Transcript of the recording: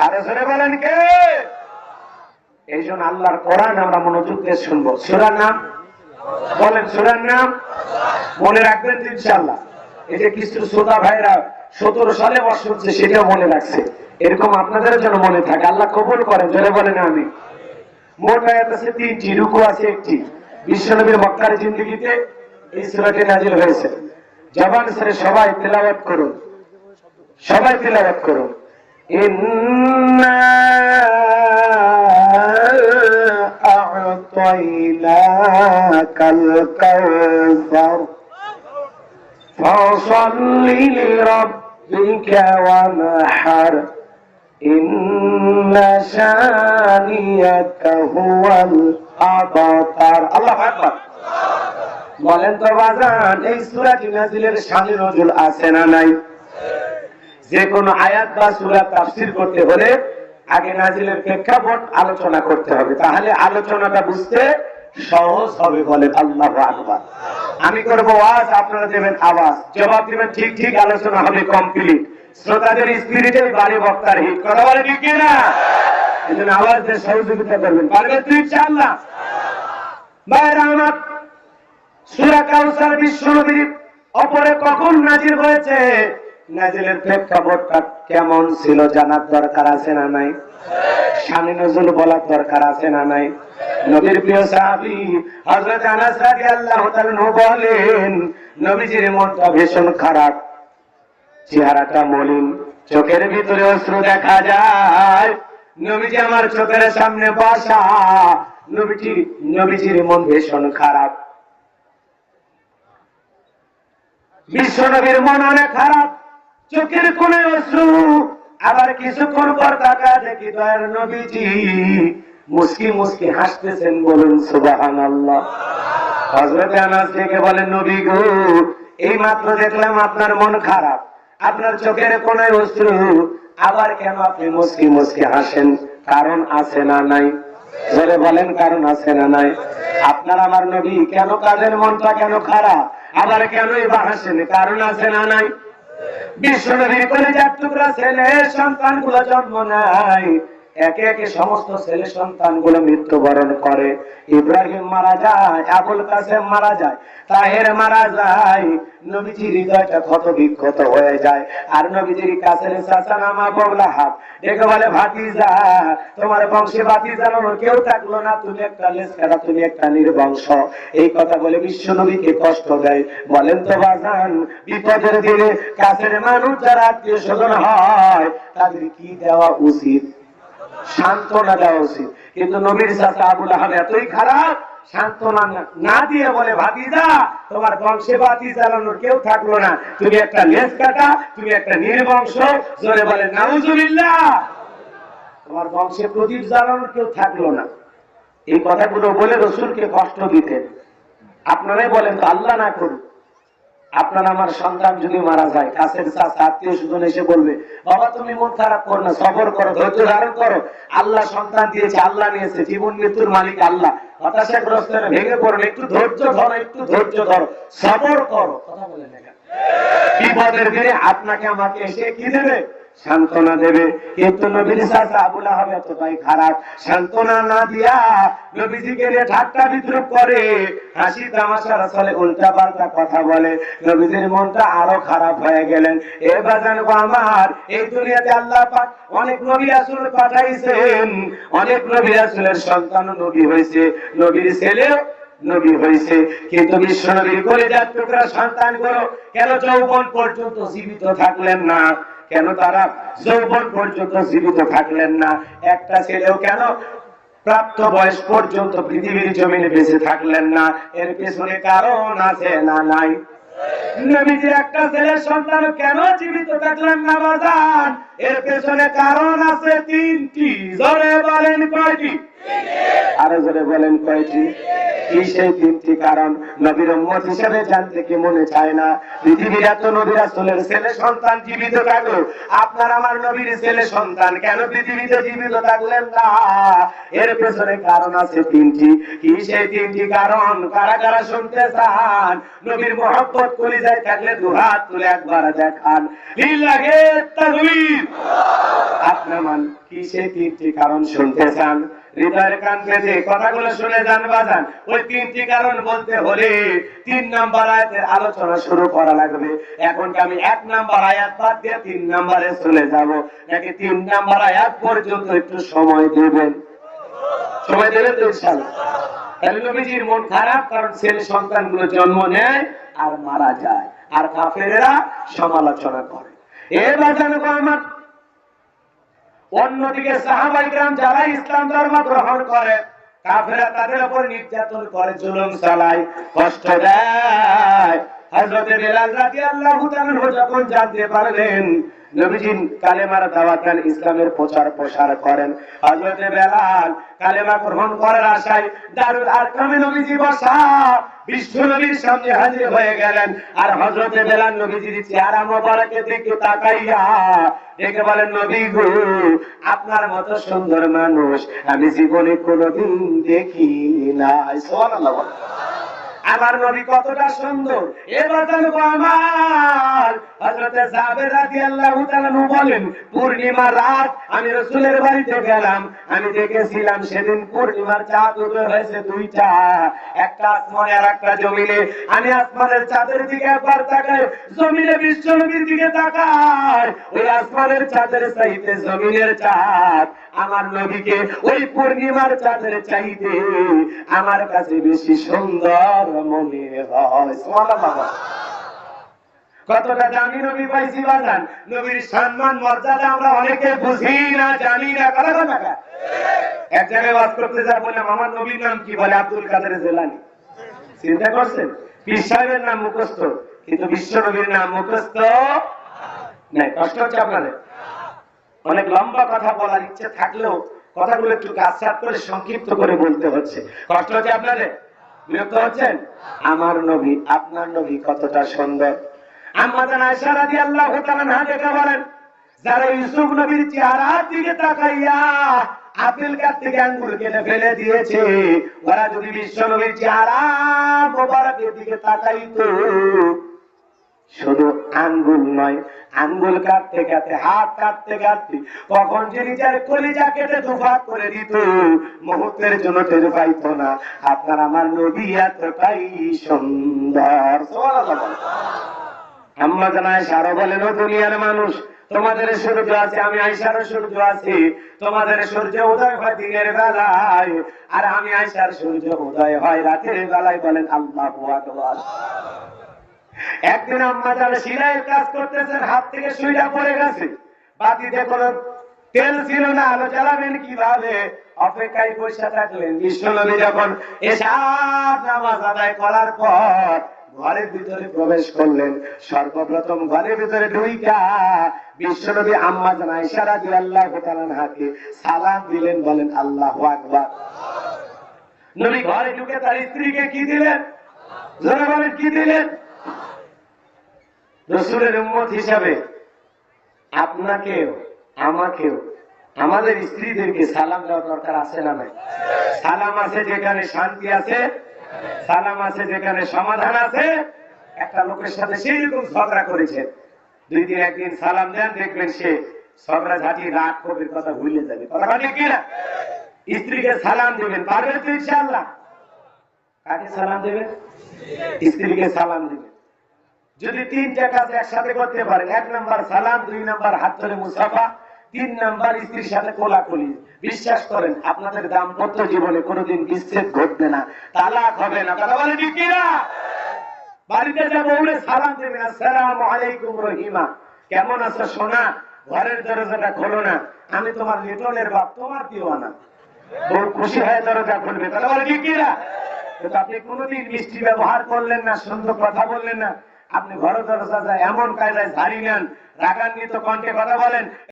আরো জোরে বলেন কে? এই জন্য আল্লাহর কোরআন আমরা মনোযোগ দিয়ে শুনবো। সূরার নাম বলেন, সূরার নাম মনে রাখবেন তো ইনশাআল্লাহ। এই যে কিছু শ্রোতা ভাইরা 17 সালে বর্ষ হচ্ছে সেটাও মনে রাখছে, এরকম আপনাদের জন্য মনে থাকে। আল্লাহ কবুল করেন, জোরে বলেন আমি। মোট আয়াত আছে 3টি, রুকু আছে 1টি। বিশ্বনবীর মক্কার জিন্দেগিতে এই সূরাটি নাযিল হয়েছে। জবান ছেড়ে সবাই তেলাওয়াত করুন, সবাই তেলাওয়াত করুন। ইন্না আ'তাইনাকাল কাউসার ফাসাল্লি লিরাব্বিকা ওয়ানহার ইন্না শানিয়াকা হুয়াল আবতার। আল্লাহু আকবার। বলেন তো বাজান, এই সূরাটি নাযিলের শানে নজুল আছে না নাই? যে কোনো আয়াত বা সূরা তাফসীর করতে হলে আগে নাযিলের প্রেক্ষাপট আলোচনা করতে হবে, তাহলে আলোচনাটা বুঝতে সহজ হবে। বলেন আল্লাহু আকবার। আমি করব ওয়াজ, আপনারা দেবেন আওয়াজ, জবাব দিবেন ঠিক ঠিক, আলোচনা হবে কমপ্লিট। শ্রোতাদের স্পিরিটে বাড়ি বক্তার হিট, কথা বলে ঠিক না? এই জন্য আওয়াজ দিয়ে সহযোগিতা করবেন, পারবেন তো ইনশাআল্লাহ? ভাইরা আমার, সূরা কাউসার বিশ্বনবীর উপরে কখন নাযিল হয়েছে, নাযিলের প্রেক্ষাপটটা কেমন ছিল জানার দরকার আছে না নাই? শানে নজুল বলার দরকার আছে না নাই? নবীর প্রিয় সাহাবী হযরত আনাস রাদিয়াল্লাহু তাআলা বলেন, নবীজির মনটা ভীষণ খারাপ, চেহারাটা মলিন, চোখের ভিতরে অশ্রু দেখা যায়। নবীজি আমার চোখের সামনে বসা, নবীজির মন ভীষণ খারাপ। বিশ্বনবীর মন অনেক খারাপ, চোখের কোণে অশ্রু। আবার কিছুক্ষণ পর তাকা দেখি দয়ার নবীজি মুস্কি মুস্কি হাসতেছেন। বলুন সুবহানাল্লাহ। হযরত আনাস ডেকে বলেন, নবী গো, এই মাত্র দেখলাম আপনার মন খারাপ, আপনার চোখের কোণে অশ্রু, আবার কেন আপনি মুস্কি মুস্কি হাসেন? কারণ আছে না নাই? জোরে বলেন, কারণ আছে না নাই? আপনার আমার নবী কেন কাঁদেন, মনটা কেন খারাপ, আবার কেনই বা হাসেন? কারণ আছে না নাই? বিশ্বনবীর কলিজার টুকরা ছেলে সন্তানগুলো জন্ম নেয়, একে একে সমস্ত ছেলে সন্তানগুলো মৃত্যুবরণ করে। ইব্রাহিম মারা যায়, আবুল কাসেম মারা যায়, তাহের মারা যায়। নবীজির হৃদয়টা ক্ষত বিক্ষত হয়ে যায়। আর নবীজির কাছের চাচা নাম আবু লাহাব ডেকে বলে, ভাতিজা, তোমার বংশে ভাতিজা নামে কেউ থাকলো না, তুমি একটা লেসকাটা, তুমি একটা নির্বংশ। এই কথা বলে বিশ্বনবীকে কষ্ট দেয়। বলেন তো বাজান, বিপদের দিনে কাছের মানুষ যারা আত্মীয় স্বজন হয় তাদের কি দেওয়া উচিত? সান্ত্বনা দেওয়া উচিত। কিন্তু নবীর চাচা আবু লাহাব এতই খারাপ, সান্ত্বনা না দিয়ে বলে, ভাতিজা, তোমার বংশে বাতি জ্বালানোর কেউ থাকলো না, তুমি একটা লেজ কাটা, তুমি একটা নির্বংশ। জোরে বলে নাউজুবিল্লাহ। তোমার বংশে প্রদীপ জ্বালানোর কেউ থাকলো না। এই কথাগুলো বলে রাসূলকে কষ্ট দিতেন। আপনারাই বলেন তো, আল্লাহ না করুন, আপনার আমার সন্তান যদি মারা যায়, কাছের চাচা আত্মীয় স্বজন এসে বলবে, বাবা তুমি মন খারাপ করো না, সবর করো, ধৈর্য ধারণ করো, আল্লাহ সন্তান দিয়েছে, আল্লাহ নিয়েছে, জীবন মৃত্যুর মালিক আল্লাহ। হতাশাগ্রস্ত ভেঙে পড়ো, একটু ধৈর্য ধরো, একটু ধৈর্য ধরো, সবর করো। কথা বলেন না? বিপদের দিনে আপনাকে আমাকে এসে কি দেবে? সান্ত্বনা দেবে। কিন্তু নবীর চাচা আবু লাহাব এতটাই খারাপ, সান্ত্বনা না দিয়া নবীজিকে নিয়ে ঠাট্টা বিদ্রুপ করে, হাসি তামাশার চলে, উল্টা পাল্টা কথা বলে। নবীজির মনটা আরো খারাপ হয়ে গেলেন। এ বাজান গো আমার, এই দুনিয়াতে আল্লাহ পাক অনেক নবী রাসূল পাঠাইছেন, অনেক নবী রাসূলের সন্তান নবী হয়েছে, নবীর ছেলেও নবী হয়েছে। কিন্তু বিশ্বনবীর কলিজার টুকরা সন্তানগুলো কেন যৌবন পর্যন্ত জীবিত থাকলেন না? কেন তারা যৌবন পর্যন্ত জীবিত থাকলেন না? একটা ছেলেও কেন প্রাপ্ত বয়স পর্যন্ত পৃথিবীর জমিনে বেঁচে থাকলেন না? এর পেছনে কারণ আছে না নাই? নবীজির একটা ছেলের সন্তান কেন জীবিত থাকলেন না বাজান? এর পেছনে কারণ আছে 3টি। জোরে বলেন কয়টি? আরো জোরে বলেন কয়টি? কি সেই তিনটি কারণ নবীর উম্মত হিসেবে জানতে কি মনে চায় না? পৃথিবীর এত নবী রাসূলের ছেলে সন্তান জীবিত থাকলো, আপনার আমার নবীর ছেলে সন্তান কেন পৃথিবীতে জীবিত থাকলেন না? এর পেছনে কারণ আছে তিনটি। কি সেই তিনটি কারণ? কারা কারা শুনতে চান? নবীর মহব্বত কলিজায় থাকলে দুহাত তুলে একবার দেখান, লিল্লাহি তাকবীর। আপনার মান কি সেই তিনটি কারণ শুনতে চান? হৃদয়ের কান পেতে কথাগুলো শুনে যান বাজান। ওই তিনটি কারণ বলতে হলে 3 নাম্বার আয়াতের আলোচনা শুরু করা লাগবে। এখন কি আমি 1 নাম্বার আয়াত বাদ দিয়ে 3 নাম্বারে চলে যাব, নাকি 3 নাম্বার আয়াত পর্যন্ত একটু সময় দেবেন? সময় দেবেন তো ইনশাআল্লাহ। তাহলে নবীজির মন খারাপ, কারণ ছেলে সন্তানগুলো জন্ম নেয় আর মারা যায়, আর কাফেরেরা সমালোচনা করে। এবার জানো আমার অন্যদিকে সাহাবায়ে কেরাম যারা ইসলাম ধর্ম গ্রহণ করে, কাফেররা তাদের উপর নির্যাতন করে, জুলুম চালায়, কষ্ট দেয়। হযরত বেলাল রাদিয়াল্লাহু তাআলা যখন জানতে পারলেন নবীজি কালেমার দাওয়াত দেন, ইসলামের প্রচার প্রসার করেন, হযরত বেলাল কালেমা গ্রহণ করার আশায় দারুল আরকামে নবীজি বসা বিশ্ব নবীর সামনে হাজির হয়ে গেলেন। আর হযরত বেলাল নবীজির চেহারা মোবারকের দিকে তাকাইয়া ডেকে বলেন, নবী গো, আপনার মতো সুন্দর মানুষ আমি জীবনে কোনোদিন দেখি নাই। সুবহানাল্লাহ। আমার নবী কতটা সুন্দর! এবার জানবো আমার হযরত জাবের রাদিয়াল্লাহু তাআলা বলেন, পূর্ণিমার রাত আমি রাসূলের বাড়িতে গেলাম, আমি দেখেছিলাম সেদিন পূর্ণিমার চাঁদ উদয় হয়েছে দুইটা, একটা আসমানে আর একটা জমিনে। আমি আসমানের চাঁদের দিকে একবার তাকাই, জমিনে বিশ্ব নবীর দিকে তাকাই, ওই আসমানের চাঁদের চাইতে জমিনের চাঁদ আমার নবীকে ওই পূর্ণিমার চাঁদের চাইতে আমার কাছে বেশি সুন্দর মনে হয়। সুবহানাল্লাহ। কতটা দামি নবী পাইছি বাজান। নবীর সম্মান মর্যাদা আমরা অনেকে বুঝি না, জানি না। কথা বল না। এক জায়গায় ওয়াজ করতে যা বললাম, আমার নবীর নাম কি? বলে আব্দুল কাদের জিলানী। চিন্তা করছেন? পীর সাহেবের নাম মুখস্থ, কিন্তু বিশ্ব নবীর নাম মুখস্থ নাই। কষ্ট হচ্ছে আপনাদের? অনেক লম্বা কথা বলার ইচ্ছে থাকলেও কথাগুলো একটু কাটছাট করে সংক্ষিপ্ত করে বলতে হচ্ছে। কষ্ট হচ্ছে আপনাদের? বিরক্ত হচ্ছেন? আমার নবী, আপনার নবী কতটা সুন্দর! আম্মা জান আয়েশা রাদিয়াল্লাহু তাআলা আনহা ডেকে বলেন, যারা ইউসুফ নবীর চেহারার দিকে তাকাইয়া আপেল গাছ থেকে আঙ্গুর কেটে ফেলে দিয়েছে, ওরা যদি বিশ্ব নবীর চেহারা মোবারকের দিকে তাকাইতো, শুধু আঙ্গুল নয়, আঙ্গুল কাটতে কাটতে, হাত কাটতে কাটতে কখন যে নিজের কলিজা কেটে দুভাগ করে দিত, মুহূর্তের জন্য টের পাইতো না। আপনার আমার নবী এতটাই সুন্দর। সুবহানাল্লাহ। আম্মা জান আয়েশা আরো বলেন, ও দুনিয়ার মানুষ, তোমাদের সূর্য আছে, আমি আয়েশার সূর্য আছি। তোমাদের সূর্য উদয় হয় দিনের বেলায়, আর আমি আয়েশার সূর্য উদয় হয় রাতের বেলায়। বলেন আল্লাহু আকবার। একদিন আম্মা জান সিলাইয়ের কাজ করতেছেন, হাত থেকে সুইটা পড়ে গেছে, বাতিতে কোনো তেল ছিল না, আলো জ্বালাবেন কিভাবে? অপেক্ষায় বসে থাকলেন। বিশ্বনবী যখন এশার নামাজ আদায় করার পর ঘরের ভিতরে প্রবেশ করলেন, সর্বপ্রথম ঘরের ভিতরে ঢুইকা বিশ্বনবী আম্মা জান আয়েশা রাদিয়াল্লাহু তাআলা আনহাকে সালাম দিলেন। বলেন আল্লাহু আকবার। নবী ঘরে ঢুকে তার স্ত্রীকে কি দিলেন? জোরে বলেন, কি দিলেন? রাসূলের উম্মত হিসাবে আপনাকেও আমাকেও আমাদের স্ত্রীদেরকে সালাম দেওয়া দরকার আছে না নাই? সালাম আছে যেখানে শান্তি আছে, সালাম আছে যেখানে সমাধান আছে। একটা লোকের সাথে সেই রকম ঝগড়া করেছে, 2 দিন একদিন সালাম দেন, দেখবেন সে ঝগড়া ঝাঁটি রাগ কবির কথা ভুলে যাবে। কথা বলে কি না? স্ত্রীকে সালাম দেবেন, পারবেন তো ইনশাআল্লাহ? কাকে সালাম দেবেন? স্ত্রীকে সালাম দেবেন। যদি 3টা কাজ একসাথে করতে পারেন, 1 নাম্বার সালাম, 2 নাম্বার হাত ধরে মুসাফা, 3 নাম্বার স্ত্রীর সাথে কোলাকুলি, বিশ্বাস করেন আপনাদের দাম্পত্য জীবনে কোনোদিন বিচ্ছেদ ঘটবে না, তালাক হবে না। কথা বলে ঠিক কিনা? বাড়িতে যাবো বলে সালাম দেবেন, আসসালামু আলাইকুম রহিমা, কেমন আছো সোনা? ঘরের দরজাটা খোলো না, আমি তোমার লিটনের বাপ, তোমার দিওয়ানা। বউ খুশি হয়ে দরজা খুলবে। কথা বলে ঠিক কিনা? কিন্তু আপনি কোনোদিন মিষ্টি ব্যবহার করলেন না, সুন্দর কথা বললেন না, আপনি ঘর দরজা যায় এমন কায়দায় ঝাড়ি নেন, রাগান্বিত কণ্ঠে কথা বলেন।